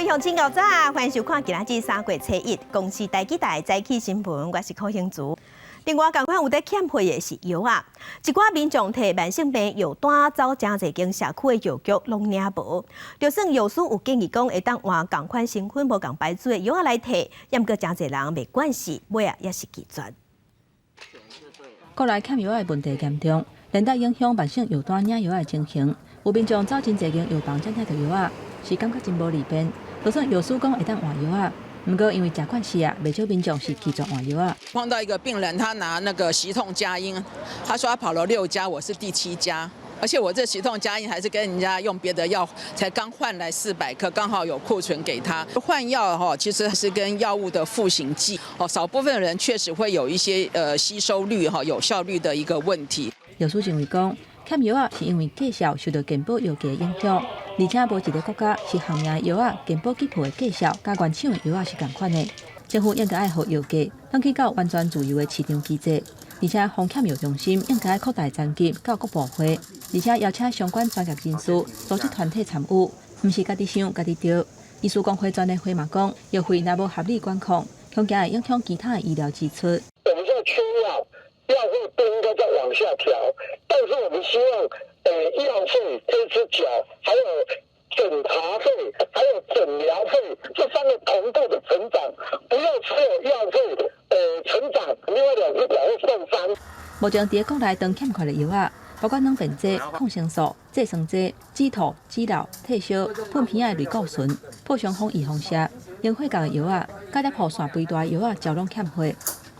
位乡亲、高早，欢迎收看今仔日3月初1公司台记台早起新闻，我是柯兴竹。另外，同款有得欠配的是药啊，一寡民众摕慢性病药单走真侪间社区的药局拢领无，就算药师有建议讲会当换同款成分无同牌子的药来摕，也毋过真侪人袂管事，尾也是拒绝。国内欠药的问题严重，连带影响慢性药单领药的情形。有民众走真侪间药房才摕到药啊，是感觉真无利便。就算药师讲会当换药啊。 不过，因为食惯势啊，不少民众是拒绝换药啊。碰到一个病人，他拿那个息痛佳音，他说他跑了6家，我是第7家，而且我这息痛佳音还是跟人家用别的药，才刚换来400克，刚好有库存给他。换药哈，其实是跟药物的赋形剂哦，少部分人确实会有一些吸收率哈、有效率的一个问题。药师认为讲，欠药啊是因为介绍受到健保药价的影响。 而且无一个国家是含名药啊，健保给付的介绍，甲原厂的药啊是同款的。政府应该爱互药价登去到完全自由的市场机制，而且防欠药中心应该扩大层级到各部会，而且邀请相关专业人士、组织团体参与，毋是家己想家己对。医师工会专利会嘛讲，药费若无合理管控，恐惊会影响其他的医疗支出。我们现在缺药，药费不应该再往下调，但是我们希望。 药费、这支缴，还有诊查费，还有诊疗费，这3个同步的成长，不要只有药费成长，另外2只表会受伤。目前伫国内当欠款的药啊，包括软便剂、抗生素、制酸剂、止吐、止老、退烧、喷片的类固醇、破伤风预防剂、用血价的药啊，甲了互线肥大的药啊，照拢欠货。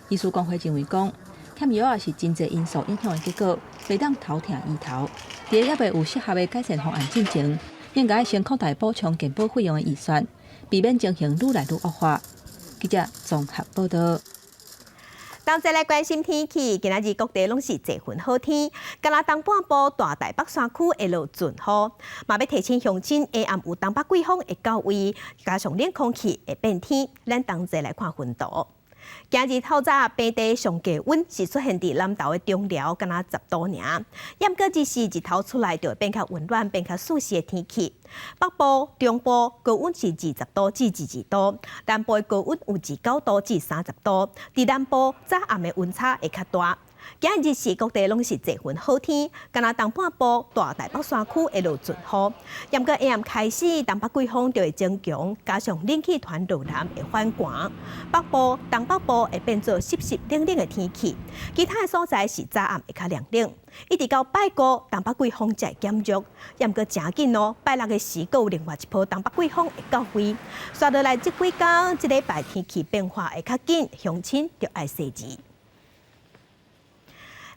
医师工会认为讲。 欠药啊是真侪因素影响的结果，袂当头痛医头。在也未有适合的改善方案进前，应该先扩大补充健保费用的预算，避免情形愈来愈恶化。记者综合报道。当再来关心天气，今仔日各地拢是侪份好天，敢若东半部大台北山区会落阵雨，嘛要提醒乡亲下暗有东北季风会到位，加上冷空气会变天，咱当再来看温度。 今日透早平地上低温是出现伫南投的中寮，敢若10度尔。严过日时日头出来就会变较温暖、变较舒适的天气。北部、中部高温是20度至22度，南部的高温有29度至30度。伫南部早暗的温差会较大。 今日是各地拢是侪份好天，敢若东半部大台北山区会落阵雨。严过下暗开始，东北季风就会增强，加上冷气团路南会反寒，北部、东北部会变做湿湿冷冷的天气。其他的所在是早暗会较凉冷，一直到拜五，东北季风才会减弱。严过真紧哦，拜6的时，阁有另外一波东北季风会到位。刷落来这几天，这礼拜天气变化会较紧，乡亲就爱细致。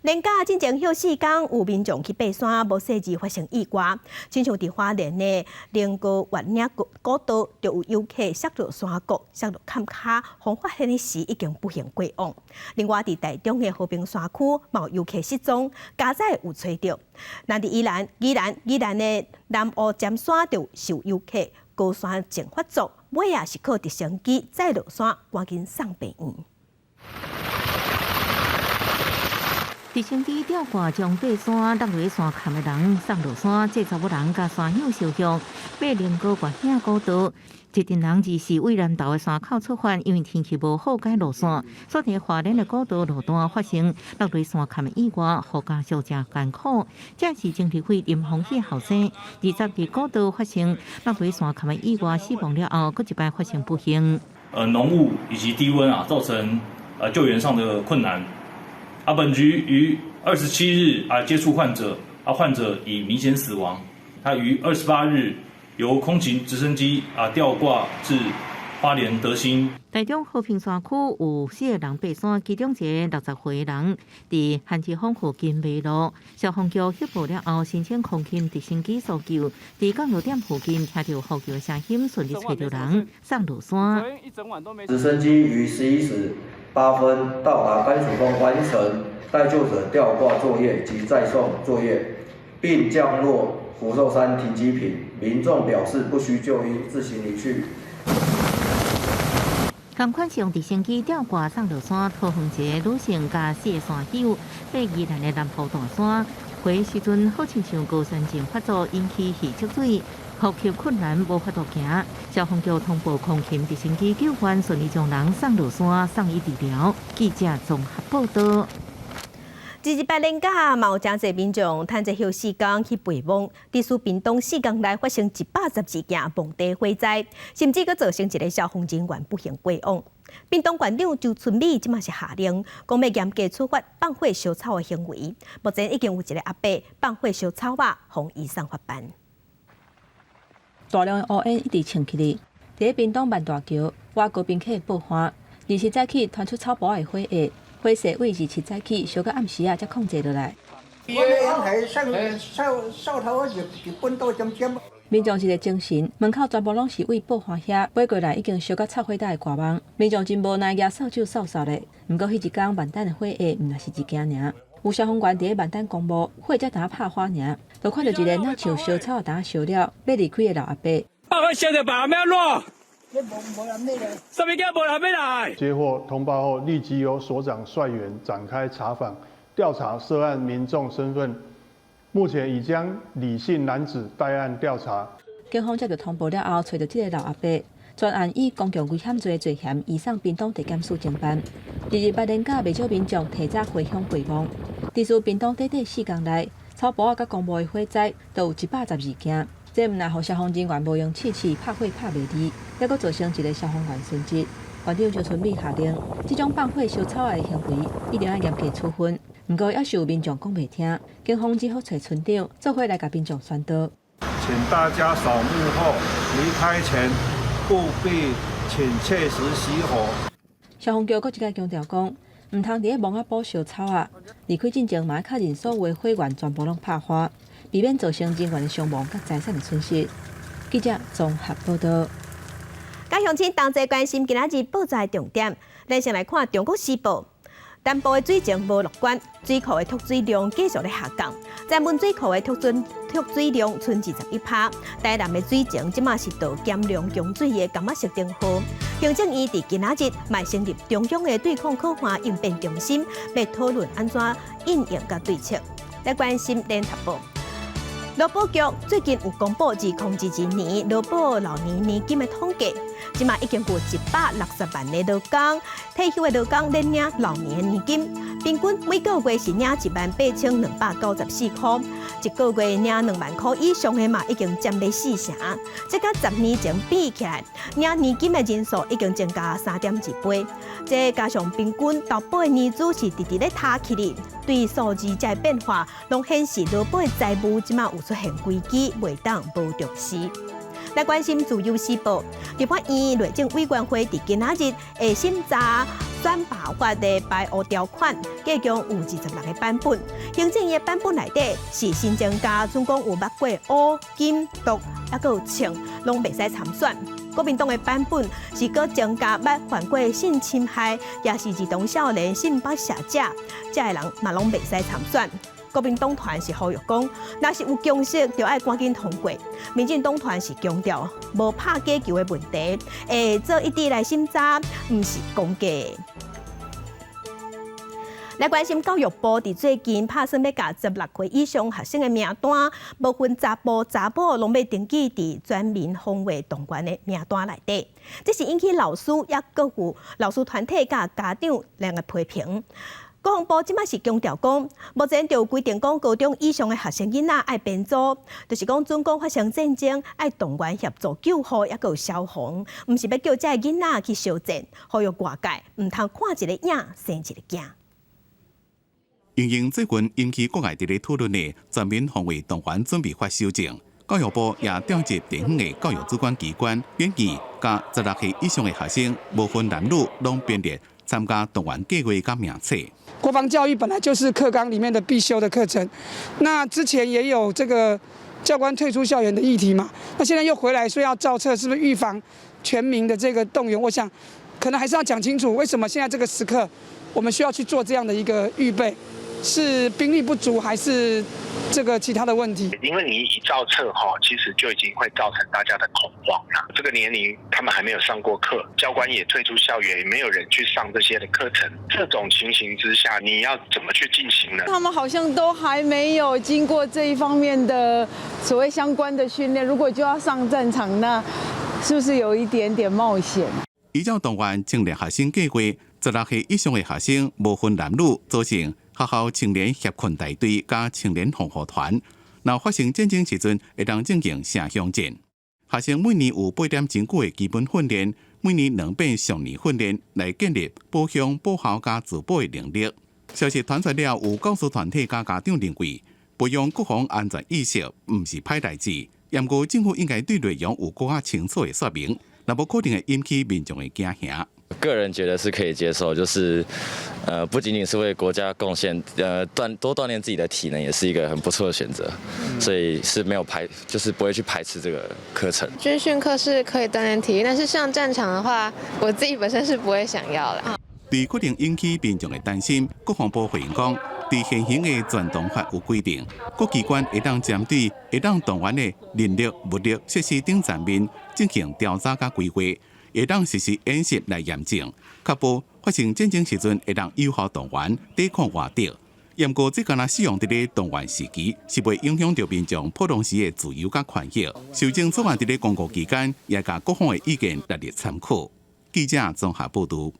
连假进前休4天，有民众去爬山，无细致发生意外。亲像伫花莲的连高月岭古道，就有游客摔落山谷、摔落坎骹，方发现的时已经不幸过往。另外，伫台中的和平山区，嘛有游客失踪，家在有找到。那伫宜兰的南湖尖山就受游客高山症发作，尾也是靠直升机再落山，赶紧送病院。 直升机吊挂将爬山落落山坎的人送落山，这查某人甲山友受伤，爬连高月岭古道。一群人24为南投的山口出发，因为天气无好，该落山。所在花莲的古道路段发生落落山坎的意外，互家属真艰苦。这是政治会林鸿喜后生20伫古道发生落落山坎的意外死亡了后，佫一摆发生不幸。浓雾以及低温造成救援上的困难。 本局于27日接触患者，患者已明显死亡。他于28日由空勤直升机吊挂至花莲德兴。台中和平山区有4个人爬山，其中一个60岁的人伫韩志峰附近迷路，消防局协助了后，申请空勤直升机搜救，伫降落点附近听到呼救的声音，顺利找到人送落山。直升机于11时8分到达番薯峰，完成待救者吊挂作业及载送作业，并降落福寿山停机坪。民众表示不需就医，自行离去。同款是用直升机吊挂送落山，桃园一个女性加4个山友爬宜兰的南埔大山，回时阵好亲像高山症发作，引起气积水，呼吸困难无法度行。消防局通报空勤直升机救援顺利将人送落山送医治疗。记者综合报道。28连假，嘛有真侪民众趁这休4天去陪梦。伫苏屏东4天内发生112件墓地火灾，甚至佫造成一个消防人员不幸过往。屏东县长周春美即马是下令，讲要严格处罚放火烧草的行为。目前已经有一个阿伯放火烧草啊，互医生发办。大量的乌烟一直冲起嚟，伫屏东万大桥挖高冰客爆发，27早起传出草包的火焰。火势为27早起烧到暗时才控制落来。民众一个精神，门口全部拢是为爆花遐，飞过来已经烧到插火台的挂网。民众真无奈举扫帚扫扫的。不过，迄一天万丹的火焰，毋若是一件尔。有消防员伫咧万丹公布，火才打拍花尔，就看到一个那像烧草打烧了，要离开的老阿伯。把火烧着把咩落？什么叫无人要来？接获通报后，立即由所长率员展开查访，调查涉案民众身份。目前已将李姓男子带案调查。警方接到通报了后，找到这个老阿伯，专案以公共危险罪罪嫌移送屏东地检署侦办。28连假，未少民众提早回乡陪梦。伫苏屏东短4天内，草埔啊甲公墓的火灾都有112件。这毋但互消防人员无用气拍火拍袂离，还佫造成一个消防员损失。县长周春美下令，这种放火烧草的行为一定要严格处分。不过，也是有民众讲袂听，警方只好找村长做伙来甲民众宣导。请大家扫墓后离开前，务必请切实熄火。消防局佫一再强调讲，唔通伫咧墓仔埔烧草啊！离开进前，嘛要确认所有的火源全部拢拍花，避免造成人员的伤亡甲财产的损失。记者综合报道。甲乡亲同齐关心今仔日报载重点，咱先来看《中国时报》。南部的水情无乐观，水库的脱水量继续咧下降。在文水库的脱水量剩21%，台南的水情即马是到减量供水的柑仔色灯号。行政院伫今仔日卖成立中央的对抗可汗应变中心，要讨论安怎应用甲对策。来关心联合报。劳保局最近有公布2022年劳保老年年金的统计，即马已经有160万个劳工退休的劳工在领老年年金，平均每个月是领18294块，一个月领2万块以上的嘛，已经占了4成。这甲10年前比起来，领年金的人数已经增加3.1倍。这加上平均投保的年资是直直咧抬起哩，对数字这变化，拢显示劳保的债务即马有出现危机，袂当无重视。来关心自由时报，立法院内政委员会伫今仔日会审查选罢法的排污条款，计共有26个版本。行政院版本内底是新增加，总共有捌过乌、金、毒，还佫有青，拢袂使参选。国民党的版本是佫增加捌犯过性侵害，也是儿童少年性剥削者，这个人嘛拢袂使参选。国民党团是呼吁讲，若是有共识，就要赶紧通过。民进党团是强调，无拍假球的问题，会做一致来审查，毋是公假。来关心教育部伫最近拍算要甲16岁以上学生的名单，无分查甫查某，拢要登记伫全民防卫动员的名单内底。这是引起老师也各有老师团体甲家长两个批评。国防部即摆是强调讲，目前就规定讲高中以上的学生囡仔爱编组，就是讲准讲发生战争爱动员协助救护，也有消防，毋是要叫这囡仔去烧战，呼吁外界毋通看一个影生一个惊。因应最近引起国外伫咧讨论的全民防卫动员准备法修正，教育部也调集地方的教育主管机关，建议甲16岁以上的学生，无分男女，拢编列参加动员计划甲名册。国防教育本来就是课纲里面的必修的课程，那之前也有这个教官退出校园的议题嘛，那现在又回来说要造册，是不是预防全民的这个动员？我想可能还是要讲清楚，为什么现在这个时刻我们需要去做这样的一个预备。是兵力不足还是这个其他的问题？因为你一造册其实就已经会造成大家的恐慌了。这个年龄他们还没有上过课，教官也退出校园，也没有人去上这些的课程。这种情形之下，你要怎么去进行呢？他们好像都还没有经过这一方面的所谓相关的训练，如果就要上战场，那是不是有一点点冒险？依照动员青年学生计划，16岁以上的学生无分男女，组成学校青年协困大队加青年防护团。若发生战争时阵，会当进行城乡战。学生每年有8点真久的基本训练，每年2遍上年训练，来建立保乡保校加自保的能力。消息传出了，有教师团体加家长认为，培养国防安全意识唔是歹代志，不过政府应该对内容有更加清楚的说明，那不可能会引起民众的惊吓。个人觉得是可以接受，就是不仅仅是为国家贡献，多锻炼自己的体能也是一个很不错的选择，所以是没有就是不会去排斥这个课程。军训课是可以锻炼体力，但是上战场的话，我自己本身是不会想要的。对可能引起民众的担心，国防部回应讲，在现行的全动法有规定，各机关会当针对会当动员的人力、物力、设施等层面进行调查甲规划。会当实施演习来验证，确保发生战争时阵会当有效动员抵抗外敌。不过，这敢若使用伫咧动员时期，是袂影响到民众普通时的自由甲权益。修正草案伫咧公告期间，也甲各方的意见纳入参考。记者综合报道。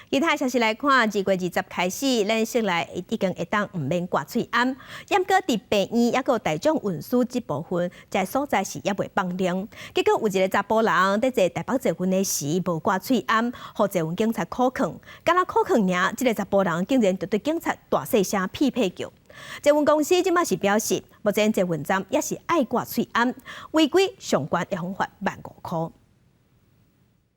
其他消息来看，2月20开始，咱室内已经会当唔免挂喙罨，不过伫病院也有大众运输这部分，在所在是也袂放量。结果有一个查甫人伫坐台北捷运的时无挂喙罨，互捷运警察考抗，敢若考抗尔，这个查甫人竟然就对警察大细声屁叫。捷运公司即马是表示，目前捷运站也是爱挂喙罨，违规上悬会罚款15000块。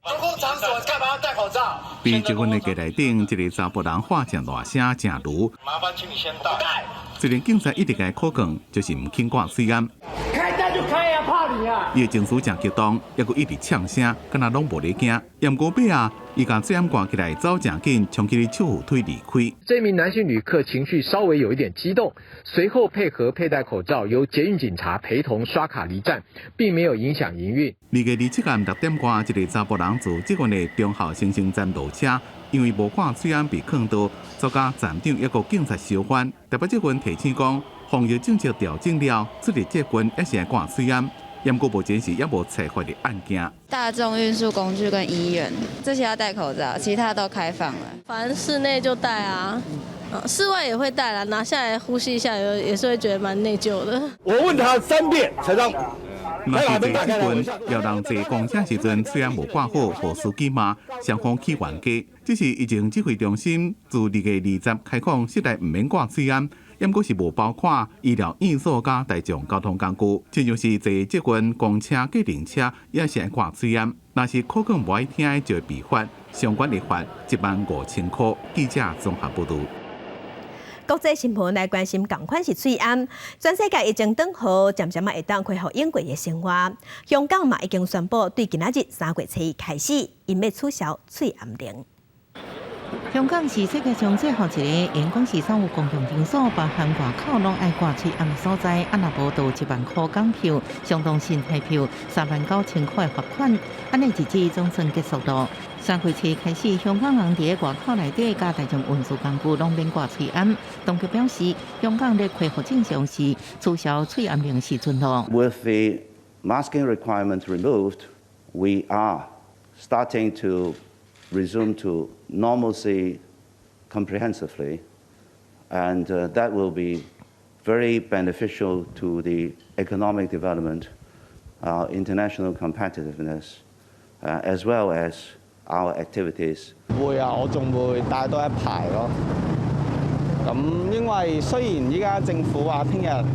公共场所干嘛要戴口罩？在捷运的街内顶，一个查甫人喊正大声，正如。麻烦请你先戴。虽然警察一直甲考讲，就是唔肯挂喙罨。开单就开啊，怕你啊！伊的情绪真激动，还佫一直呛声，敢若拢无咧惊。不过尾啊，伊将喙罨挂起来，走正紧，冲起手扶梯离开。这名男性旅客情绪稍微有一点激动，随后配合佩戴口罩，由捷运警察陪同刷卡离站，并没有影响营运。2月27日6点半，一个查甫人自捷运的中校新生站落车，因为无挂喙罨被抗到，遭甲站长一个警察相反。台北捷运提醒讲，防疫政策调整了，出入捷运也是要挂喙罨。不过目前是也无采发的案件。大众运输工具跟医院这些要戴口罩，其他都开放了。反正室内就戴啊，室外也会戴啦，拿下来呼吸一下，也是会觉得蛮内疚的。我问他3遍才让。若是坐捷运要人坐公车时阵，虽然无挂好，互司机骂双方起冤家。只是疫情指挥中心自2月20日开放室内唔免挂喙罨，不过是无包括医疗院所加大众交通工具，亲像是坐捷运、公车、计程车也是爱挂喙罨。若是考卷无爱听的，就会被罚，相关的罚15000块。记者综合报道。国际新闻来关心同款是喙罨，全世界疫情转好，渐渐会当恢复应过的生活。香港嘛已经宣布，对今仔日3月7日开始，因要取消喙罨令。香港是世界上最后一个因公司商务公共场所，包含外口拢爱挂喙罨的所在，若无到10000块港票，相当新台票39000块罚款。安尼日子总算结束了。3月7日开始，香港人伫外口内底加大众运输工具拢免挂喙罨。当局表示，香港咧恢复正常时，取消喙罨令时阵咯。With the masking requirement removed, we are starting to resume to normalcy comprehensively, and that will be very beneficial to the economic development, our international competitiveness, as well as our activities. 會啊，我仲會帶多一排咯。咁因為雖然依家政府話聽日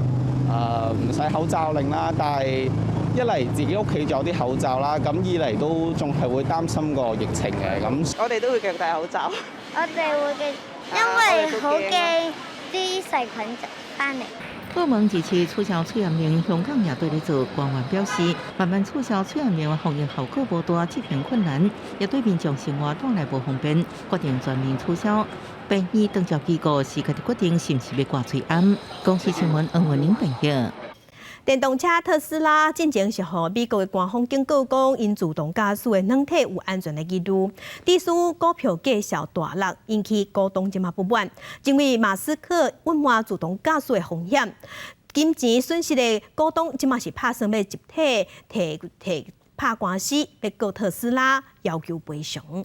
唔使口罩令啦，但係一嚟自己屋企仲有啲口罩啦，咁二嚟都仲係會擔心個疫情嘅咁。我哋都會繼續戴口罩。我哋會繼續，因為好驚啲細菌翻嚟。澳门支持取消出院令，香港也对咧做。官员表示，慢慢取消出院令的防疫效果无大，执行困难，也对民众生活带来无方便，决定全面取消。病院长照机构是家己决定是毋是要挂催安。公司新闻黄文玲报道。电动车特斯拉进前是予美国的官方警告讲，因自动驾驶的软体有安全的疑虑，致使股票价小大落，引起股东即马不满，认为马斯克隐瞒自动驾驶的风险。金钱损失的股东即马是拍算要集体提拍官司，要告特斯拉，要求赔偿。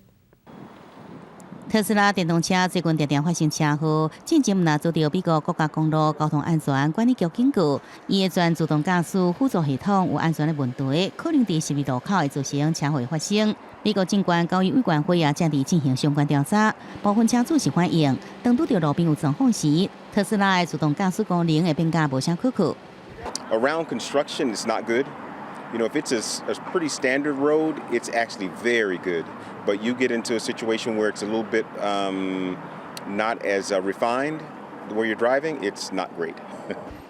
特斯拉电动车最近常常发生车祸，近前若遭到美国国家公路交通安全管理局警告，伊的全自动驾驶辅助系统有安全的问题，可能伫12路口会造成车祸发生。美国证券交易委员会也正伫进行相关调查，部分车主是反映，当拄到路边有状况时，特斯拉的自动驾驶功能会变甲无啥可靠。Around construction, it's not good. You know, if it's a pretty standard road, it's actually very good. But you get into a situation where it's a little bit not as refined where you're driving, it's not great.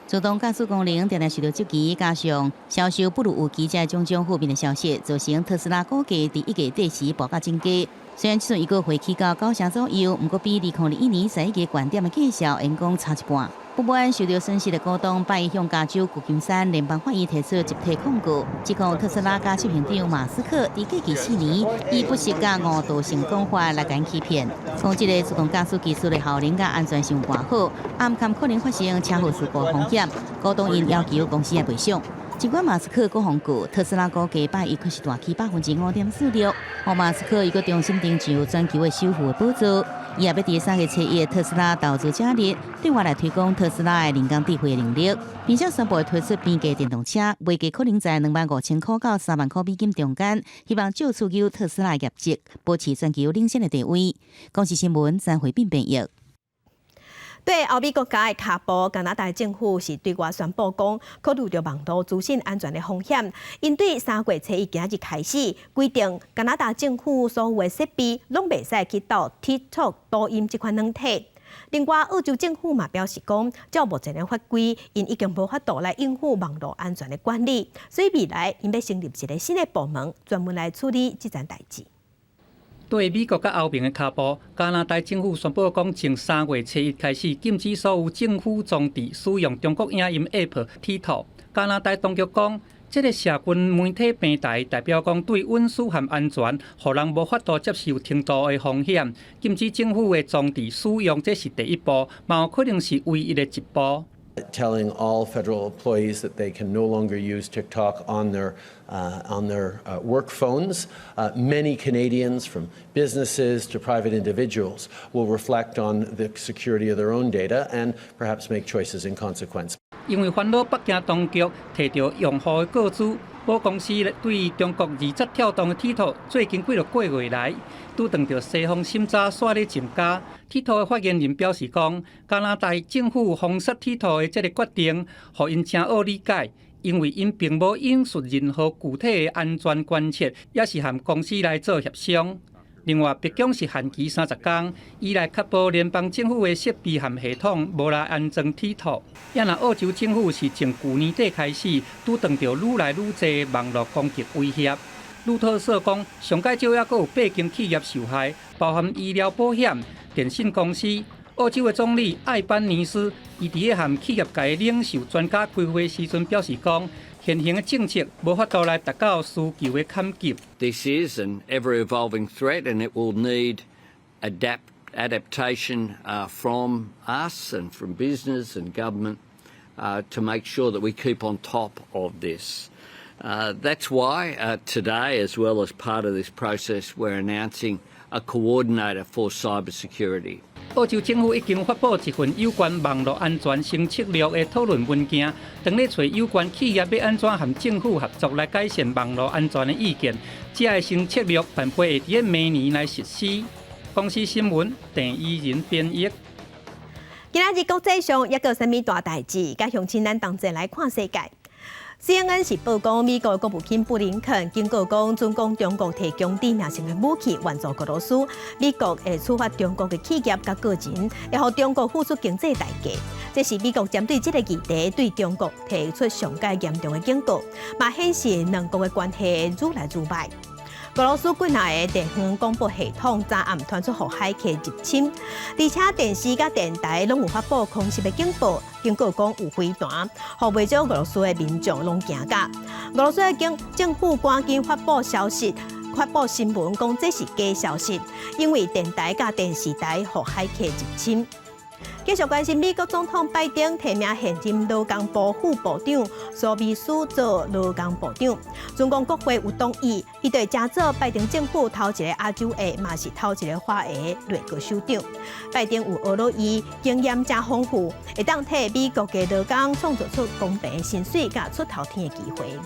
自动驾驶功能常常受到质疑，加上销售不如预期，这种负面的消息，造成特斯拉股价伫1月底时报价增加。虽然这阵一个回起到9成左右，不过比2021年11月高点的计效，因讲差一半。不满受到损失的股东，拜向加州旧金山联邦法院提出集体控告，指控特斯拉甲执行长马斯克伫过去4年，以不实甲误导成功法来甲欺骗。讲这个自动驾驶技术的效能甲安全性偌好，暗含可能发生车祸事故风险，股东因要求公司来赔偿。尽管马斯克各方告，特斯拉股价拜一却是大起5.46%，和马斯克一个重新定上全球的首富的宝座。伊也要伫3月7日特斯拉投资者日，对外来推广特斯拉的人工智慧能力，并且宣布会推出平价电动车，卖价可能在25000块到3万块美金中间，希望借此由特斯拉的业绩，保持全球领先的地位。公司新闻张惠斌编译。对欧美国家的卡步，加拿大政府是对外宣布讲，考虑到网络资讯安全的风险，因对3月7日今日开始规定，加拿大政府所有的设备拢袂使去到 TikTok、抖音这款软体。另外，澳洲政府嘛表示讲，照目前的法规，因已经无法度来应付网络安全的管理，所以未来因要成立一个新的部门，专门来处理这件代志。对美国甲欧盟的卡步，加拿大政府宣布讲，从3月7日开始，禁止所有政府装置使用中国影音 App TikTok。加拿大当局讲，这个社群媒体平台代表讲对隐私和安全，互人无法度接受程度的风险。禁止政府的装置使用，这是第一步，嘛有可能是唯一的一步。Telling all federal employees that they can no longer use TikTok on their work phones. Many Canadians, from businesses to private individuals, will reflect on the security of their own data and perhaps make choices in consequence. 因为烦恼北京当局摕到用户的个资，某公司对中国二节跳动的 TikTok 最近几个月来，拄碰到西方审查煞咧增加。TikTok 的发言人表示讲，加拿大政府封杀 TikTok 的这个决定，互因真好理解，因为因并无引述任何具体的安全关切，也是和公司来做协商。另外，北京是限期30天，以来确保联邦政府的设备和系统无来安装 TikTok。也那澳洲政府是从去年底开始，拄碰到愈来愈侪网络攻击威胁。路透社讲，上届少也阁有8间企业受害，包含医疗保险、电信公司。澳洲的总理艾班尼斯，伊伫咧和企业界领袖专家开会时阵表示讲，现行的政策无法度来达到需求的坎级。This is an ever-evolving threat, and it will need adaptation from us and from business and government to make sure that we keep on top of this. That's why today, as well as part of this process, we're announcing a coordinator for cybersecurity. 澳洲政府已经发布一份有关网络安全新策略的讨论文件，等咧找有关企业要安怎和政府合作来改善网络安全的意见。这个新策略办法会伫明年来实施。公司新闻郑依仁编译。今仔日国际上也有啥物大代志？甲乡亲咱同齐来看世界。CNN 是报讲，美国国务卿布林肯警告讲，准讲中国提供致命性的武器援助俄罗斯，美国会处罚中国的企业甲个人，会互中国付出经济代价。这是美国针对这个议题对中国提出上界严重的警告，嘛显示两国的关系愈来愈歹。俄罗斯境内的电讯广播系统昨暗传出海客入侵，而且电视甲电台拢有发布空袭的警报，警告讲有飞弹，互袂少俄罗斯的民众拢惊甲。俄罗斯的政府赶紧发布消息。发布新闻讲这是假消息，因为电台甲电视台互海客入侵。继续关心美国总统拜登提名现任劳工部副部长苏密斯做劳工部长，总共国会有同意，伊对加做拜登政府头一个亚洲裔，嘛是头一个华裔内阁首长。拜登有俄罗伊经验真丰富，会当替美国的劳工创造出公平的薪水甲出头天的机会。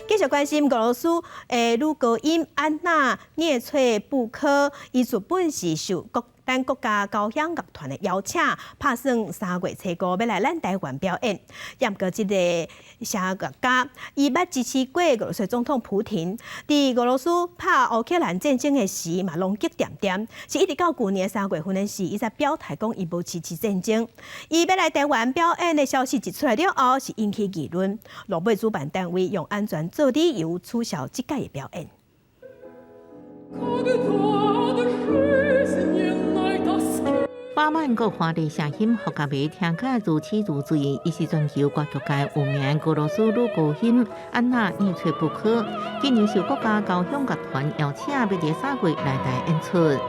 继续关心俄罗斯的女高音安娜涅翠布科，伊原本是受咱国家交响乐团的邀请，打算3月初5要来咱台湾表演。不过，这个声乐家伊捌支持过俄罗斯总统普廷，伫俄罗斯拍乌克兰战争的时嘛拢激点点，是一直到去年3月份的时，伊才表态讲伊无支持战争。伊要来台湾表演的消息一出来了后，是引起议论。落尾主办单位用安全做理由取消这届的表演。花曼国华丽声音，客家迷听甲如痴如醉。伊是全球歌剧界有名俄罗斯女高音安娜涅翠布科，今年受国家交响乐团邀请，要伫3月来台演出。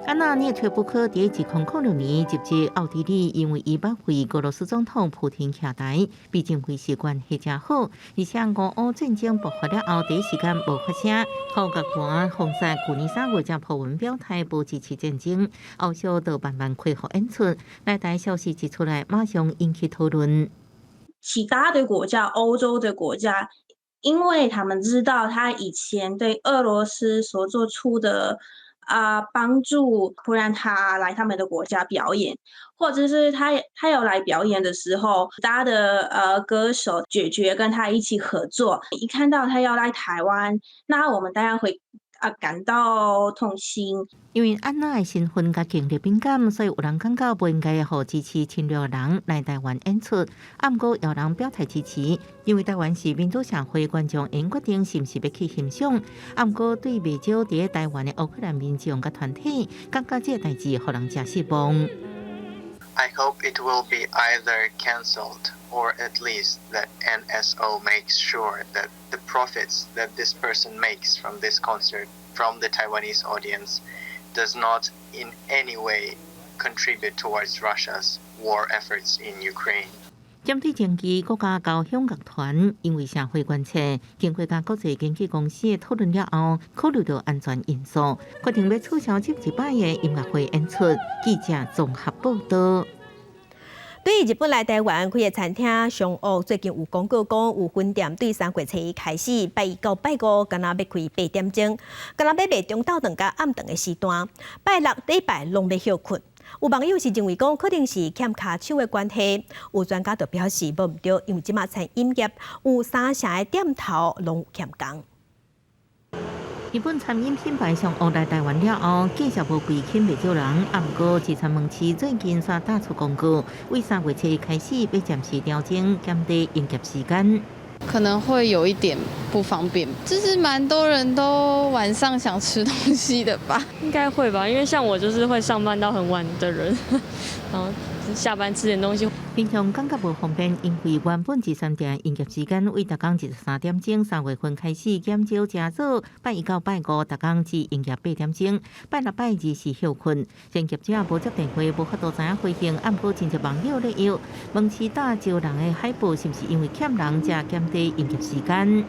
安娜涅翠布科伫2006年入籍奥地利，因为伊捌为俄罗斯总统普廷下台，毕竟会习关系真好，而且俄乌战争爆发了后，第一时间无发声。后乐团红晒去年3月才破文表态无支持战争，后续都慢慢恢复演出。来台消息一出来，马上引起讨论。其他的国家，欧洲的国家，因为他们知道他以前对俄罗斯所做出的帮助，不让他来他们的国家表演，或者是他有来表演的时候，他的歌手决跟他一起合作。一看到他要来台湾，那我们当然会感到痛心。因为安娜的身份甲经历敏感，所以有人感觉不应该互支持侵略人来台湾演出。不过有人表态支持，因为台湾是民主社会，观众应决定是毋是要去欣赏。不过对未少伫台湾的乌克兰民众甲团体，感觉这代志互人真失望。I hope it will be either cancelled or at least that NSO makes sure that the profits that this person makes from this concert from the Taiwanese audience does not in any way contribute towards Russia's war efforts in Ukraine. 针对前期国家交响乐团因为社会关切，经过甲国际经纪公司的讨论了后，考虑到安全因素，决定要取消这一摆的音乐会演出。记者综合报道。对于日本来台湾开的餐厅上屋，最近有公告讲有分店对3月初1开始，拜1到拜5，敢若要开8点钟，敢若要卖中昼顿甲暗顿的时段，拜6、礼拜拢要休困。有网友是认为讲，可能是欠卡手的关系。有专家就表示无毋对，因为即马餐饮业有3成的店头拢有欠工。日本餐饮品牌上屋来台湾了后，继续无归欠不少人。不过，自参门市最近却打出公告，为3月初1开始要暂时调整减低营业时间。可能会有一点不方便，就是蛮多人都晚上想吃东西的吧？应该会吧，因为像我就是会上班到很晚的人，然后下班吃点东西。平常感觉无方便，因为原本13店营业时间为逐工13点钟，3月份开始减少加早，拜1到拜5逐工至营业8点钟，拜6、拜2是休困。营业者无接电话，无法度知影回应。不过真侪网友咧邀问市大招人的海报是毋是因为欠人才减低营业时间？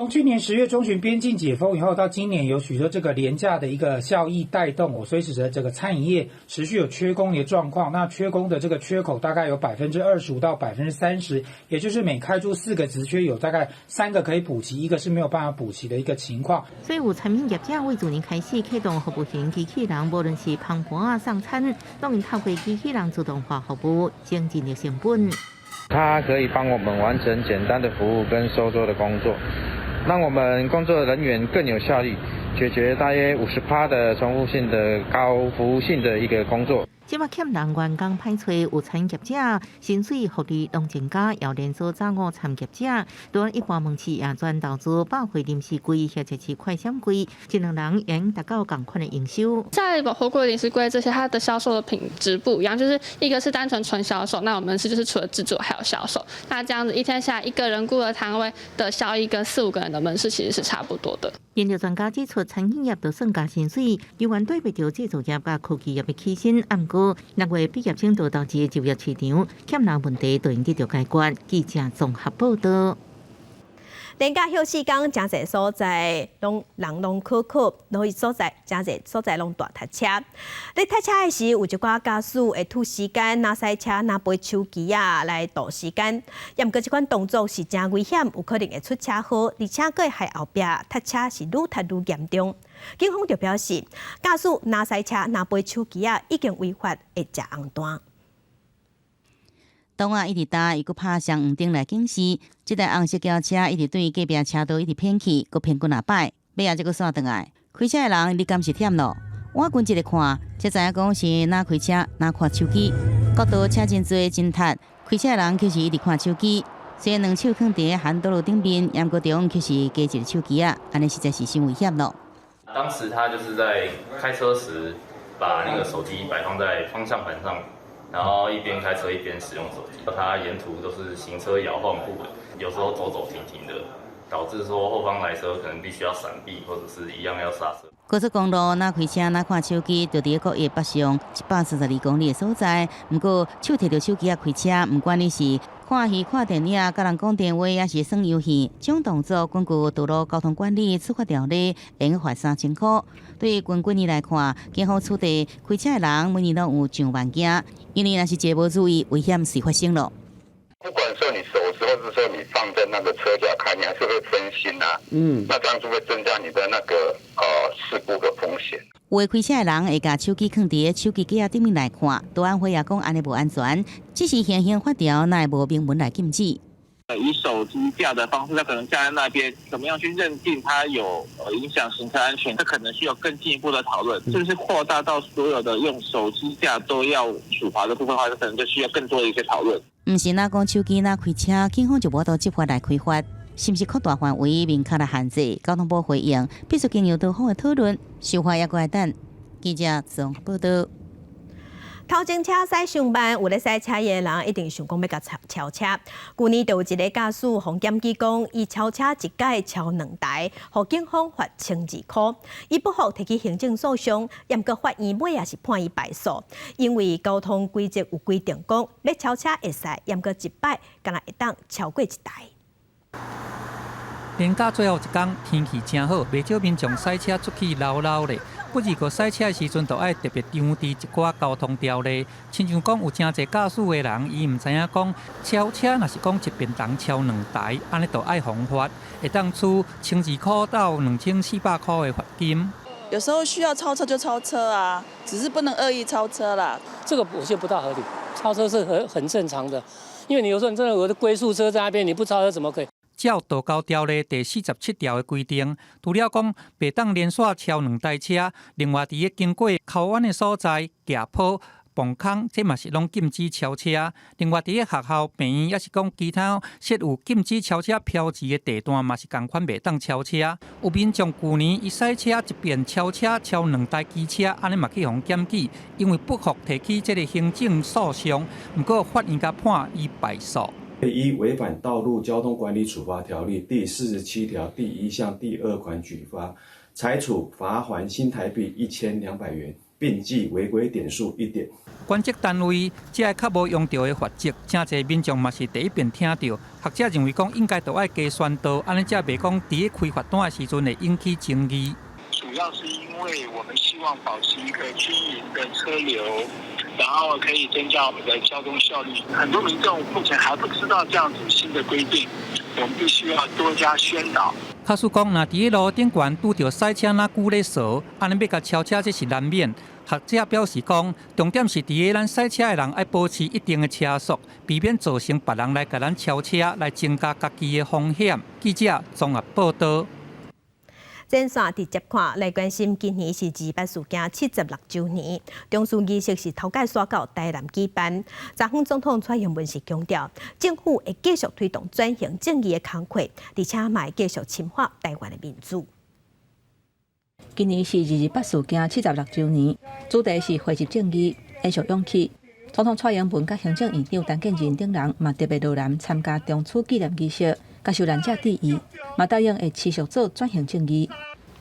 从去年10月中旬边境解封以后，到今年有许多这个廉价的一个效益带动，所以使得这个餐饮业持续有缺工的状况。那缺工的这个缺口大概有25%到30%，也就是每开出4个职缺，有大概3个可以补齐，1个是没有办法补齐的一个情况。所以有餐饮业者为去年开始启动服务型机器人，无论是捧盘啊、送餐，都能透过机器人自动化服务，减轻了成本。它可以帮我们完成简单的服务跟收桌的工作，让我们工作人员更有效率，解决大约50%的重复性的高服务性的一个工作。即马欠人员工歹找，有餐业者薪水福利拢增加，要连续招募参业者。当然，一般门市也转投资百货临时柜，或者是快闪柜，一两人也能达到同款的营收。在火锅、临时柜这些，它的销售的品质不一样，就是一个是单纯纯销售，那我们就是除了制作还有销售。那这样子一天下来，一个人雇的摊位的效益跟4、5个人的门市其实是差不多的。研究专家指出，餐饮业就算加薪水，有关对比着制造业甲科技业的起薪，按过6月毕业生都导致就业市场欠人问题，都应得到解决。记者综合报道。连假休4天，真侪所在人拢考，所以真侪所在拢大塞车。咧塞车的时，有一寡驾驶会拖时间，拿塞车拿背手机来度时间。也毋过，这款动作是真危险，有可能会出车祸，而且佫会害后壁塞车是愈塞愈严重。警方就表示，驾驶拿塞车拿背手机已经违法，会食红单。当啊，一直打，伊佫拍上黄灯来警示。这台红色轿车一直对隔壁车道一直偏去，佫偏几啊摆，尾仔才佫煞转来。开车的人，你敢是忝咯？我近一个看，才知影讲是哪开车哪看手机。国道车真多真塌，开车的人就是一直看手机。虽然2手放伫hand道路顶面，也毋过中就是加一个手机啊，安尼实在是伤危险咯。当时他就是在开车时，把那个手机摆放在方向盘上。然后一边开车一边使用手机，他沿途都是行车摇晃不稳，有时候走走停停的，导致说后方来车可能必须要闪避，或者是一样要刹车。高速公路哪开车哪看手机，就伫国一北上142公里的所在。不过手摕着手机开车，不管你是看戏、看电影、甲人讲电话，也是耍游戏，这种动作根据道路交通管理处罚条例，会用罚3000块。对近几年来看，警方处理开车的人每年都有上万件，因为若是一个无注意，危险是发生了。不管说你手持，或者说你放在那个车架看，你还是会分心啊。那这样就会增加你的那个事故的风险。有的开车的人会把手机放伫手机架顶面来看，都安徽也讲安尼无安全，只是现行法条乃无明文来禁止。以手机架的方式，它可能架在那边，怎么样去认定它有影响行车安全？这可能需要更进一步的讨论，是不是扩大到所有的用手机架都要处罚的部分的话，可能就需要更多的一些讨论。唔是哪讲手机哪开车，警方就无到执法来开发，是不是扩大范围明确来限制？交通部回应，必须经由多方的讨论，修法也过来等。记者综合报道。头前车驶上班，有咧驶车的人一定想讲要甲超车。去年就有一个驾驶，互检举讲，伊超车一届超2台，互警方罚1200块。伊不服提起行政诉讼，也毋过法院尾也是判伊败诉，因为交通规则有规定讲，要超车会使，也毋过一摆敢若会当超过1台。连假最后一天，天气真好，袂少民众驶车出去溜溜咧。不如个驶车的时阵，就爱特别张持一寡交通条例，亲像讲有真侪驾驶的人，伊唔知影讲超车，若是讲一便当超2台，安尼就爱罚罚，会当处1200块到2400块的罚金。有时候需要超车就超车啊，只是不能恶意超车啦。这个我觉得不大合理，超车是很正常的，因为你有时候你真的有的龟速车在那边，你不超车怎么可以？照道交条例第47条的规定，除了讲袂当连续超2台车，另外伫个经过口湾的所在、架坡、磅空，这嘛是拢禁止超车。另外伫个学校、病院，也是讲其他设有禁止超车标志的地段，嘛是同款袂当超车。有民众去年伊驶车一边超车超2台机车，安尼嘛去互检举，因为不服提起这个行政诉讼，不过法院甲判伊败诉。依违反道路交通管理处罚条例第47条第1项第2款举发，裁处罚锾新台币1200元。并记违规点数1点。管制单位只系较无用到的罚则，真侪民众嘛是第一遍听到。学者认为讲应该都要加宣导，安尼才袂讲伫开罚单的时阵会引起争议。主要是因为我们希望保持一个均匀的车流，然后可以增加我们的交通效率。很多民众目前还不知道这样子新的规定，我们必须要多加宣导。卡叔讲，若伫路顶悬拄着赛车哪久咧扫，安尼要甲超车这是难免。学者表示讲，重点是伫咱赛车的人要保持一定的车速，避免造成别人来甲咱超车，来增加家己的风险。记者综合报道。前线直接看来关心，今年是200事件76周年，中枢仪式是头届刷到台南举办。昨昏总统蔡英文是强调，政府会继续推动转型正义的工作，而且嘛会继续深化台湾的民主。今年是228事件76周年，主题是恢复正义，延续勇气。总统蔡英文甲行政院长陈建仁等人嘛特别落南参加中储纪念仪式，甲受难者致意，嘛答应会持续做转型正义。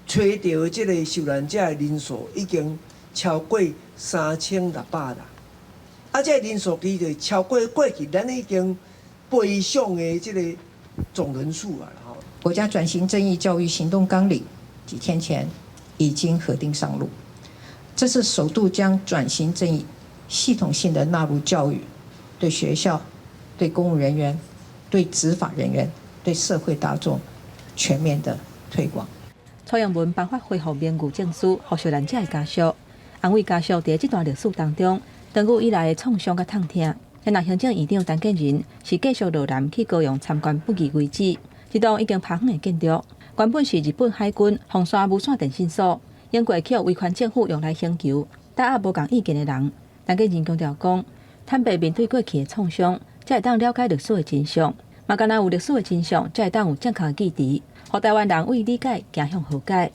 找到这个受难者的人数已经超过3600人，这个人数其实超过过去咱已经北上的这个总人数啊。国家转型正义教育行动纲领几天前已经核定上路，这是首度将转型正义系统性的纳入教育，对学校、对公务人员、对执法人员、对社会大众全面的推广。蔡英文颁发恢复名誉证书，予受难者的家属，安慰家属在这段历史当中，长久以来的创伤甲痛痛。现行政院长陈建仁是继续落南去高雄参观不义遗址，一栋已经趴远的建筑，原本是日本海军红山无线电信所，因过去违反政府用来刑求，打压无共意见的人。陈建仁强调讲，坦白面对过去的创伤，才会当了解历史的真相。嘛，敢若有历史的真相，才会当有正确的记忆，让台湾人为理解走向和解。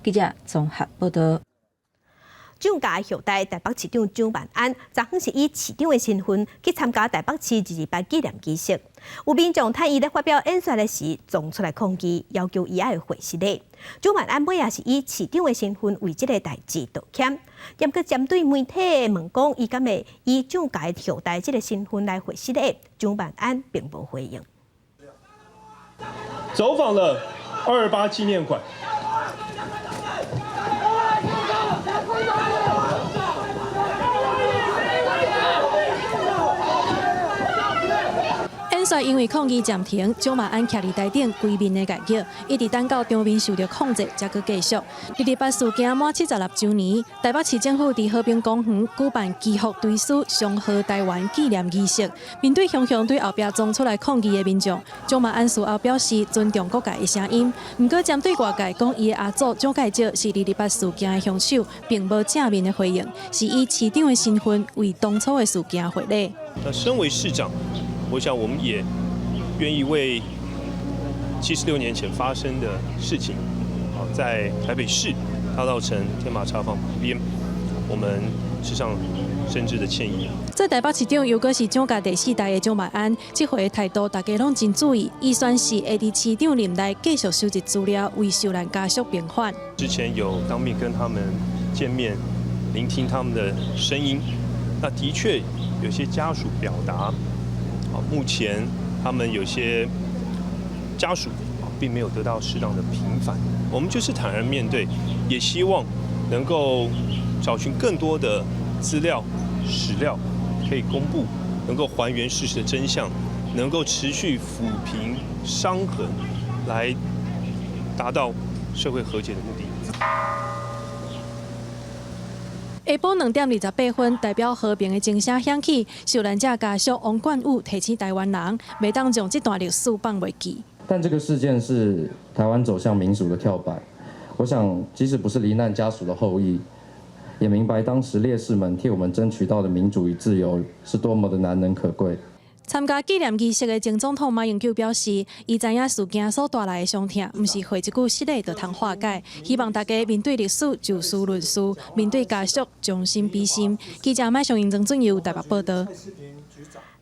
记者综合报道。蒋家后代台北市长蒋万安，昨昏是以市长的身份去参加台北市228纪念仪式。有民众趁伊咧发表演说的时，撞出来抗议，要求伊爱回失礼。蒋万安尾也是以市长的身份为这个代志道歉，也搁针对媒体问讲，伊敢会以蒋家后代这个身份来回失礼？蒋万安并无回应。走访了228纪念馆。演说因为抗议暂停，蒋万安徛伫台顶规面的戒脚，一直等到场面受到控制，才搁继续。228事件满76周年，台北市政府伫和平公园举办祈福追思上贺台湾纪念仪式。面对雄雄对后壁撞出来抗议的民众，蒋万安事后表示尊重各界的声音，不过针对外界讲伊的阿祖蒋介石是228事件的凶手，并无正面的回应，是以市长的身份为当初的事件回礼。那身为市长，我想我们也愿意为76年前发生的事情，在台北市大稻埕天马茶坊旁边，我们致上深挚的歉意。做台北市长又搁是蒋家第4代的蒋万安，这回的态度大家拢真注意，伊宣誓会伫市长任内继续收集资料，为受难家属平反。之前有当面跟他们见面，聆听他们的声音，那的确有些家属表达，目前他们有些家属并没有得到适当的平反，我们就是坦然面对，也希望能够找寻更多的资料、史料可以公布，能够还原事实的真相，能够持续抚平伤痕，来达到社会和解的目的。下晡2点28分，代表和平的钟声响起，受难者家属王冠武提醒台湾人，袂当将这段历史放袂记。但这个事件是台湾走向民主的跳板。我想，即使不是罹难家属的后裔，也明白当时烈士们替我们争取到的民主与自由是多么的难能可贵。参加纪念仪式的前总统马英九表示，伊知影事件所带来的伤痛，不是回一句失礼就通化解。希望大家面对历史就事论事，面对家属将心比心。记者麦上英曾准由台北报道。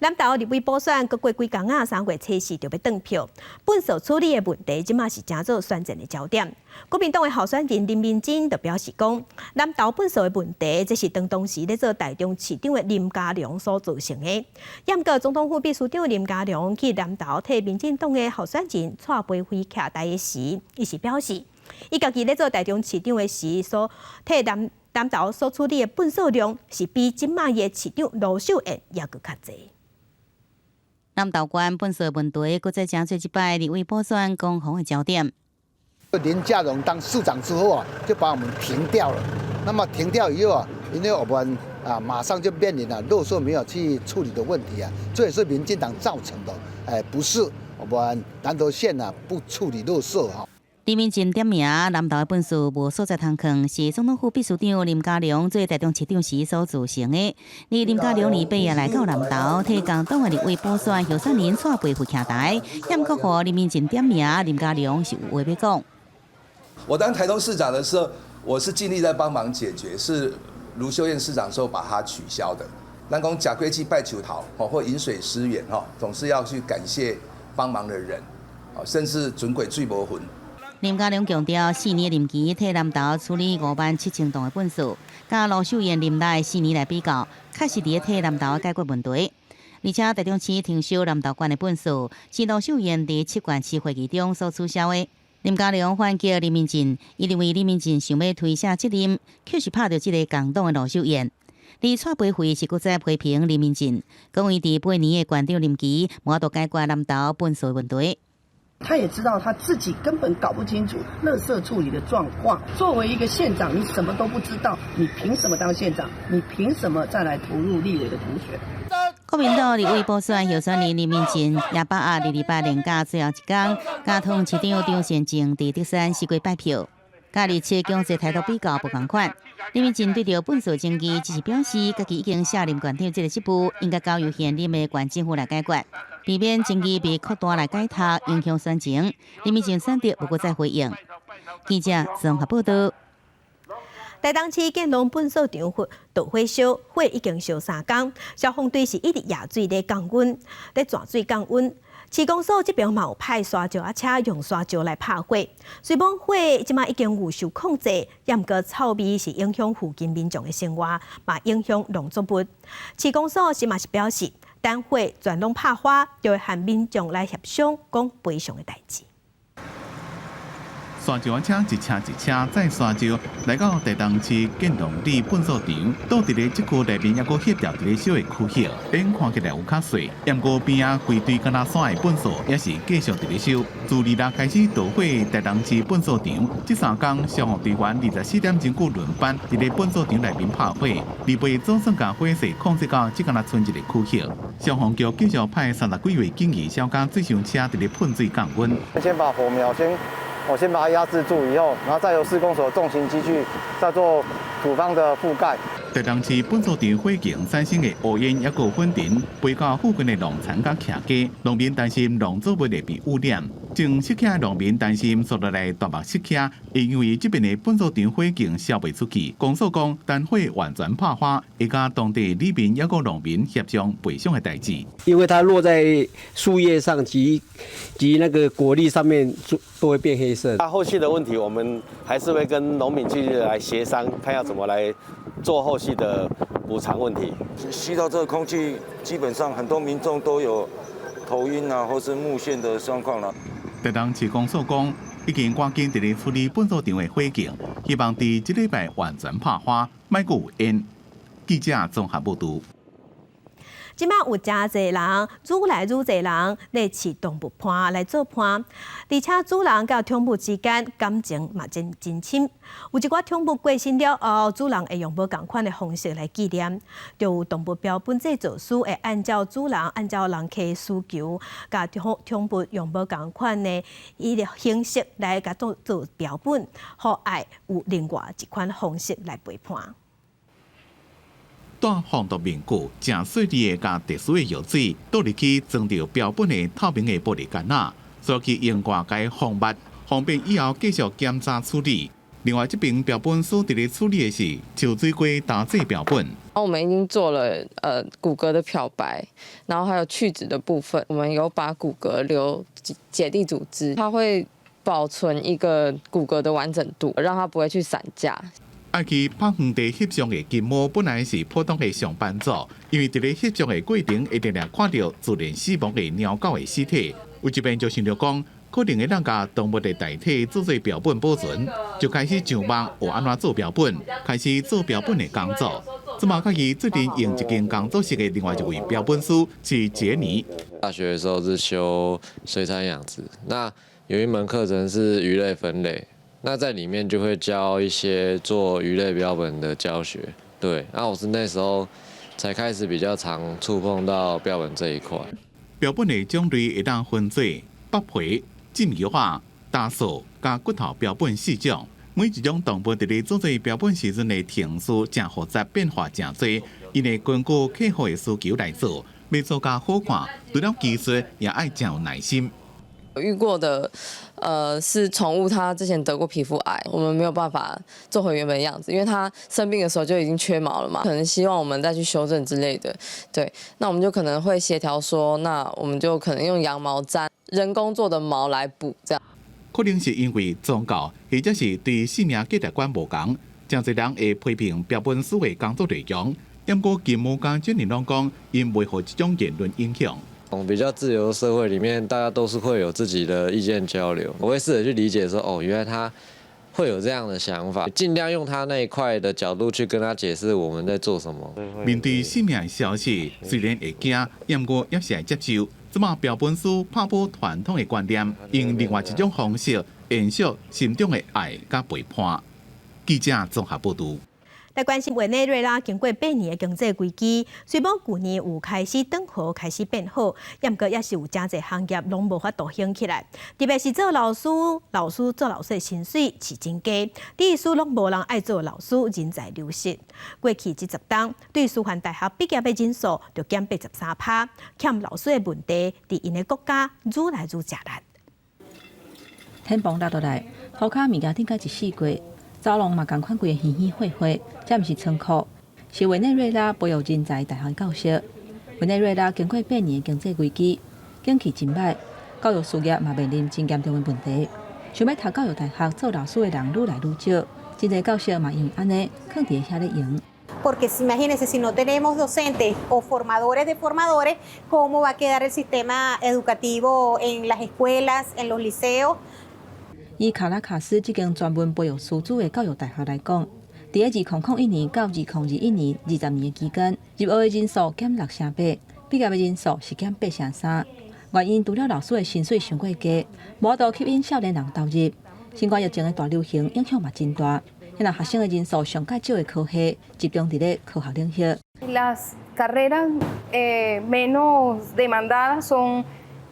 南投立委补选，阁过几工啊，3月初4就要登票。本所处理的问题，即马是正做选战的焦点。国民党的候选人林明珍就表示讲，南投本所的问题，这是当时咧做台中市长的林佳龙所造成的。验过总统府秘书长林佳龙去南投替民进党的候选人带杯灰徛台的时，伊是表示，伊家己咧做台中市长的时所替南投所处理的本所量，是比即马的市长卢秀燕也阁较济。南投县本所问题，搁再正做一摆立委补选攻防的焦点。林佳龙当市长之后啊，就把我们停掉了。那么停掉以后啊，因为我们马上就面临了垃圾没有去处理的问题啊，这也是民进党造成的。不是我们南投县不处理垃圾哈。林明珍点名南投的本事无所在通坑，是总统府秘书长林佳龙做台中市长时所造成的。林佳龙2月来到南投，替共党的立委补选候选人带杯回徛台，验国予林明珍点名林佳龙是有话要讲。我当台中市长的时候，我是尽力在帮忙解决，是卢秀燕市长的时候把它取消的。咱讲假规矩拜求桃或饮水思源总是要去感谢帮忙的人，甚至准鬼最无魂。林佳龙强调，4年任期替南投处理57000栋的本事，甲卢秀燕任内4年来比较，确实伫替南投解决问题。而且台中市停收南投县的本事，是卢秀燕伫7县市会议中所取消的。林佳龙反击林明珍，伊认为林明珍想要推卸责任，确实拍到这个共党的卢秀燕。而蔡培慧是搁再批评林明珍，讲伊伫8年的县长任期，无法度解决南投本所的问题。他也知道他自己根本搞不清楚垃圾处理的状况。作为一个县长，你什么都不知道，你凭什么当县长？你凭什么再来投入立委的补选？国民党立委补选候选人林明珍也把握2礼拜连假最后一天，加通市长张善政伫德山西街拜票。甲27强势态度比较不同款。林明珍对着本所争议，只是表示家己已经下任县长这个职务，应该交由现任的县政府来解决，避免争议被扩大来解读，影响选情。林明珍选择不过再回应。记者综合报道。台东市建龙本所场导火烧，火已经烧3天，消防队是一直夜水咧降温，咧抓水降温。市公所这边嘛有派沙石车用沙石来拍火，虽然火即马已经有受控制，也毋过臭味是影响附近民众的生活，嘛影响农作物。市公所是嘛是表示，等火全拢拍花，就会和民众来协商讲赔偿的代志。沙石车一车一车载沙石来到台东市建龙里本所场，倒伫咧这区内面还阁翕着伫咧小的区域，边看起来有较细，不过边啊规堆敢若山的本所也是继续伫咧烧。自2日开始导火，台东市本所场这3天消防队员24点钟久轮班伫咧本所场内面拍火，离被总算将火势控制到只敢若剩一个区域。消防局继续派30几位警员小甲水上车伫咧喷水降温。先把火苗先把它压制住，以后，然后再由施工所重型机具再做土方的覆盖。台东市本所场火警产生的乌烟也有粉尘，飞到附近的农田甲徛家，农民担心农作物会被污染。正失客农民担心所落来大目失客，因为这边的本所场火警烧袂出去。公所讲，等火完全拍花，会甲当地里民也有农民协商赔偿的代志。因为它落在树叶上及那个果粒上面，都会变黑色。那后续的问题，我们还是会跟农民继续来协商，看要怎么来做后续的补偿问题。吸到这个空气，基本上很多民众都有头晕或是目眩的状况了。台东市公所讲，已经赶紧伫咧处理本所场的火警，希望伫这礼拜完全拍花，莫阁有烟。记者综合报道。即马有真侪人，愈来愈侪人来饲动物伴来做伴，而且主人甲宠物之间感情嘛真深。有一寡宠物过身了后，主人会用无同款的方式来纪念。就有动物标本制作师会按照主人、按照人客的需求，甲宠物用无同款的伊个形式来甲做标本，互爱有另外一款方式来陪伴。带防毒面具、正细致的甲特殊的药水倒入去装着标本的透明的玻璃罐仔，所去用挂解防密，方便以后继续检查处理。另外，这边标本所伫咧处理的是秋水龟打制标本。我们已经做了骨骼的漂白，然后还有去脂的部分，我们有把骨骼留结缔组织，它会保存一个骨骼的完整度，让它不会去散架。爱去拍园地翕相的金毛本来是普通的上班族，因为伫咧翕相的过程，一定看到自然死亡的鸟狗的尸体，有一边就想着讲。可能会让甲动物的代替做标本保存，就开始上网学安怎做标本，开始做标本的工作。这么，开始最近用一间工作室的另外一位标本师是杰尼。大学的时候是修水产养殖，那有一门课程是鱼类分类，那在里面就会教一些做鱼类标本的教学。对，那我是那时候才开始比较常触碰到标本这一块。标本的种类会当分做剥皮。浸油化、打扫加骨头标本4种，每一种动物伫咧做做标本时阵的程序真复杂，变化真多，因会根据客户的需求来做，要做甲好看，除了技术，也爱真有耐心。遇过的，是宠物，它之前得过皮肤癌，我们没有办法做回原本的样子，因为它生病的时候就已经缺毛了嘛，可能希望我们再去修正之类的。对，那我们就可能会协调说，那我们就可能用羊毛毡、人工做的毛来补，这样。可能是因为宗教，或者是对性命价值观无同，真侪人会批评标本师的工作内容。不过，金毛甲专人拢讲，因袂互这种言论影响。比较自由的社会里面，大家都是会有自己的意见交流。我会试着去理解说，哦，原来他会有这样的想法，尽量用他那一块的角度去跟他解释我们在做什么。面对性命的消息，虽然会惊，不过也是会接受。这么标本师拍破传统的观念，用另外一种方式延续心中的爱甲陪伴。记者综合报道。来关心委内瑞拉经过8年的经济危机，虽然去年有开始转好，开始变好，不过也是有真侪行业拢无法度兴起来。特别是做老师做老师的薪水是真低，第一书拢无人爱做老师，人才流失。过去这10年，对师范大学毕业的人数就减83%，欠老师的问题，伫因的国家愈来愈吃力。天崩落落来，涂骹物件顶甲一四季。走廊嘛，共款规个稀稀火火，这毋是仓库，是委内瑞拉培育人才大学教室。委内瑞拉经过8年的经济危机，景气真歹，教育事业嘛面临真严重的问题。想要读教育大学做老师的人愈来愈少，真侪教室嘛因为安尼，囥伫遐咧用。Porque imagínense, si no tenemos docentes o formadores de formadores, ¿cómo va a quedar el sistema educativo en las escuelas, en los liceos? 以卡拉卡斯这间专门培育师资的教育大学来讲，伫2001年到2021年20年的期间，入学的人数减6%，毕业的人数是减8%。原因除了老师的薪水上过低，无法度吸引少年人投入，新冠疫情的大流行影响嘛真大。现在学生的人数上介少的科系，集中伫咧科学领域。Las carreras menos demandadas son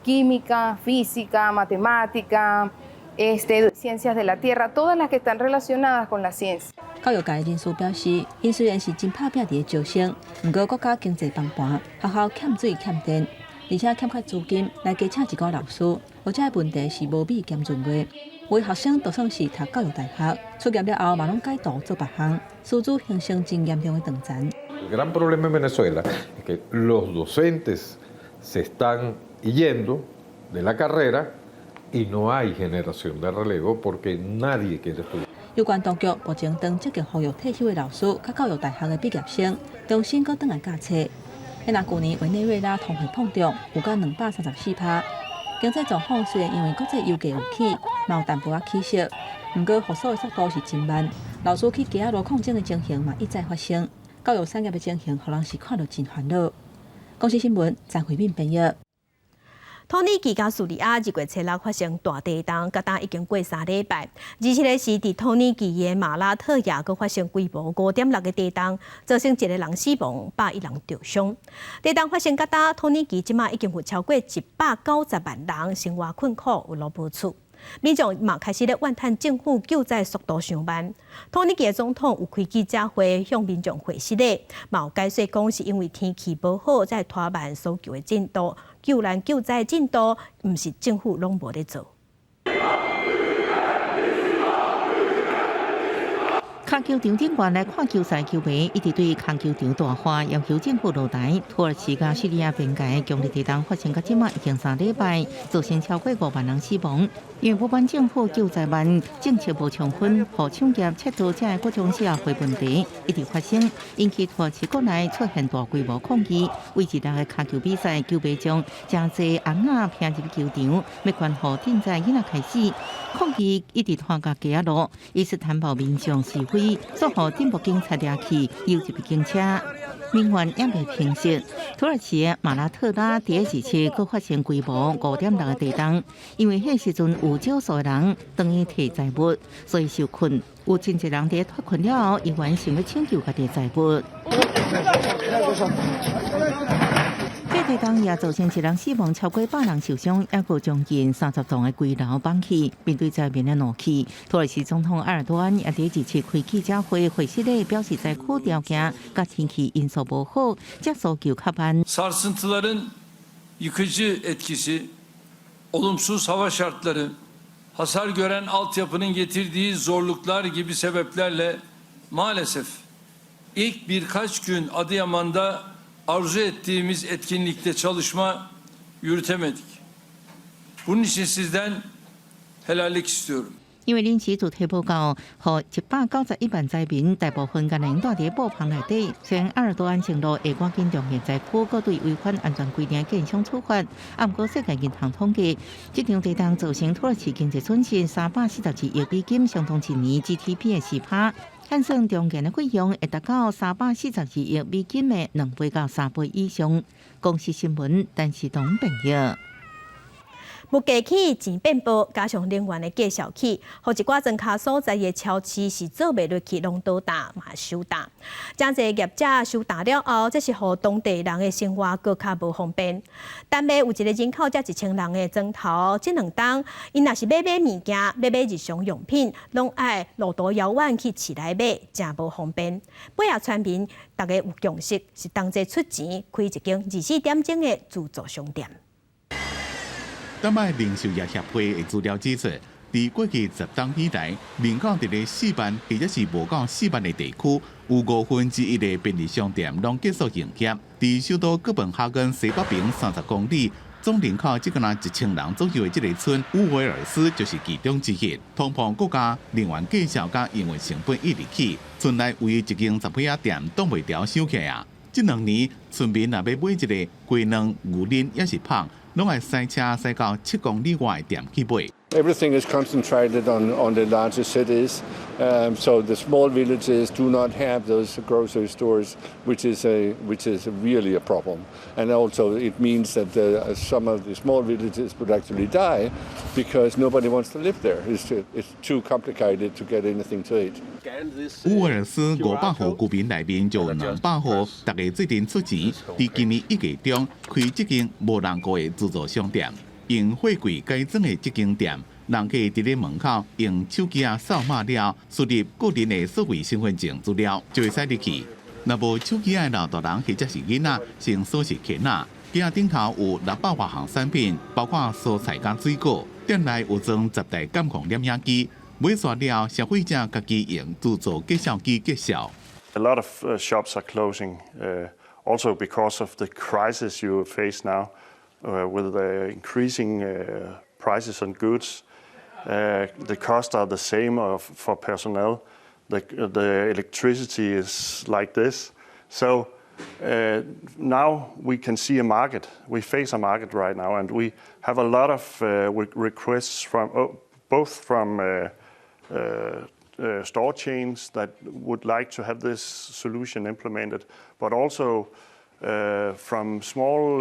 química, física, matemática. Ciencias de la tierra, todas las que están relacionadas con la ciencia. 教育界人士表示，因虽然是真拍拼伫咧招生，不过国家经济崩盘，学校欠水欠电，而且欠缺资金来加请一个老师，而且问题是无米兼准月。有的学生就算是读教育大学，出业了后嘛拢改道做别项，师资形成真严重的断层。El gran problema en Venezuela es que los docentes se están yendo de la carrera.Y no hay generación de relevo porque nadie quiere estudiar. 有关当局目前正积极呼吁退休的老师、甲教育大学的毕业生重新搁转来教册。迄若去年委内瑞拉通货膨胀有到234%，经济状况虽然因为国际油价有起，嘛有淡薄仔起色，不过复苏的速度是真慢。老师去街路抗争的情形嘛一再发生，教育产业的情形，互人是看到真烦恼。公司新闻张惠敏编译。土耳其甲叙利亚2月7日发生大地震，甲当已经过3礼拜。27日是伫土耳其的马拉特亚，阁发生规模5.6个地震，造成1个人死亡，101人受伤。地震发生甲当，土耳其即马已经有超过190万人生活困苦，有落无厝。民众嘛开始咧怨叹政府救灾速度上慢。土耳其的总统有开记者会向民众回息咧，嘛有解释讲是因为天气无好，才拖慢搜救的进度，救难救灾进度毋是政府拢无咧做。空球场顶端来看球赛球迷，一直对空球场大喊，要求政府落台。土耳其甲叙利亚边界强烈地震发生到即马已经3礼拜，造成超过5万人死亡。因为不满政府救灾慢，政策无充分，互抢劫、窃盗这各种社会问题一直发生，引起土耳其国内出现大规模抗议。为一日的空球比赛，球迷将真侪翁仔拼入球场，要关乎顶在囡仔开始，抗议一直拖到街路，伊斯坦堡民众示威，所互顶部警察抓去，又一部警车。民怨也未平息，土耳其的马拉特拉第17次佫发生规模5.6的地震，因为迄时阵有少数的人等于摕财物，所以受困。有真侪人伫脱困了后，依然想要抢救家己的财物。这地震也造成1人死亡，超过100人受伤，也有将近30栋的规楼崩起。面对灾民的怒气，土耳其总统埃尔多安也第1次开记者会，会示咧表示灾区条件甲天气因素无好，接诉求较慢。Sarsıntıların yıkıcı etkisi, olumsuz hava şartları, hasar gören altyapının getirdiği zorluklar gibi sebeplerle maalesef ilk birkaç gün Adıyaman'da arzu ettiğimiz etkinlikte çalışma yürütemedik. Bunun için sizden helallik istiyorum. 因为临时就提报告，互191万灾民大部分人住伫布棚内底。虽然埃尔多安承诺会赶紧重建灾区，各对违反安全规定建商处罚。不过世界银行统计，这场地震造成土耳其经济损失342亿美金，相当一年 GDP 的4%。换算重建的费用会达到342亿美金的2倍到3倍以上。公司新闻，陈时东朋友。物价起，钱变薄，加上能源的价上起，互一寡庄卡所在的超市是做袂落去，拢倒大嘛收大。真侪业者收大了后，这是互当地人的生活更较无方便。但买有一个人口才1000人的庄头，这2冬，因若是买物件、买日常用品，拢爱路途遥远去市内买，真无方便。尾下村民大家有共识，是同齐出钱开一间24点钟的自助商店。丹麦零售业协会的资料指出，在过去10冬以来，人口伫咧4万或者是无到4万的地区，有1/5的便利商店拢结束营业。在首都哥本哈根西北边30公里，总人口只敢1000人左右的这个村，乌维尔斯就是其中之一。通膨国家能源价销甲营运成本一直起，村内唯一一间杂货店挡袂牢收起啊！这2年，村民若要买一个鸡卵、牛奶，也是胖。拢系塞车塞到7公里外的店去买。Everything is concentrated on the larger cities, so the small villages do not have those grocery stores, which is really a problem. And also, it means that some of the small villages would actually die because nobody wants to live there. It's too complicated to get anything to eat. 乌尔斯500户居民内面就有200户，大家最近出钱，在今年1月中开这间无人过的自助商店。用货柜改装的这间店，人可以伫咧门口用手机扫码了，输入个人的数位身份证资料，就会使入去。若无手机的老大人或者是囡仔，先锁是客仔。店顶头有600多项产品，包括蔬菜甲水果。店内有装10台感控点影机。买煞了，消费者家己用自助计销机计销。A lot of shops are closing, also because of the crisis you face now, with increasing prices on goods. The costs are the same for personnel. The electricity is like this. So now we can see a market. We face a market right now, and we have a lot of requests from both from store chains that would like to have this solution implemented, but also from small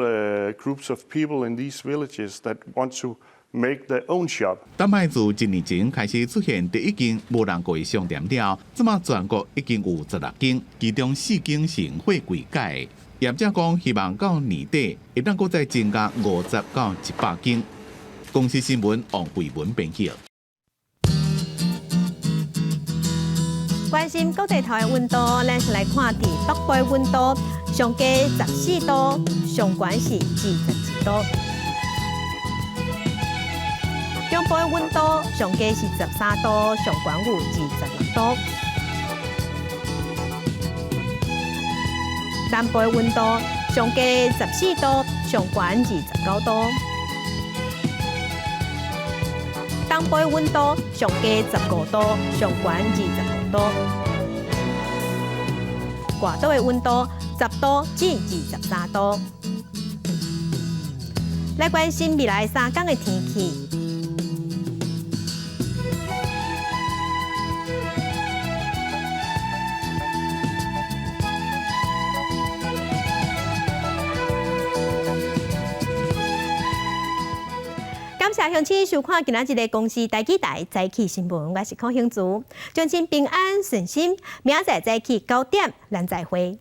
groups of people in these villages that want to make their own shop. 丹麦自1年前开始出现第1间无人过的商店了，即马全国已经有16间，其中4间是用货柜改的。业者讲，希望到年底会当再增加50到100间。公司新闻王慧文编辑。关心国际台的温度，咱先来看伫北部温度，上低14度，上悬是21度；中部的温度，上低是13度，上悬有26度；南部的温度上低14度，上悬29度；东部的温度上低15度，上悬25度；外岛的温度10度至23度。来关心未来3天的天气。感谢乡亲收看今仔日的公视台记台早起新闻，我是邝兴竹，祝您平安顺心，明仔早起9点咱再会。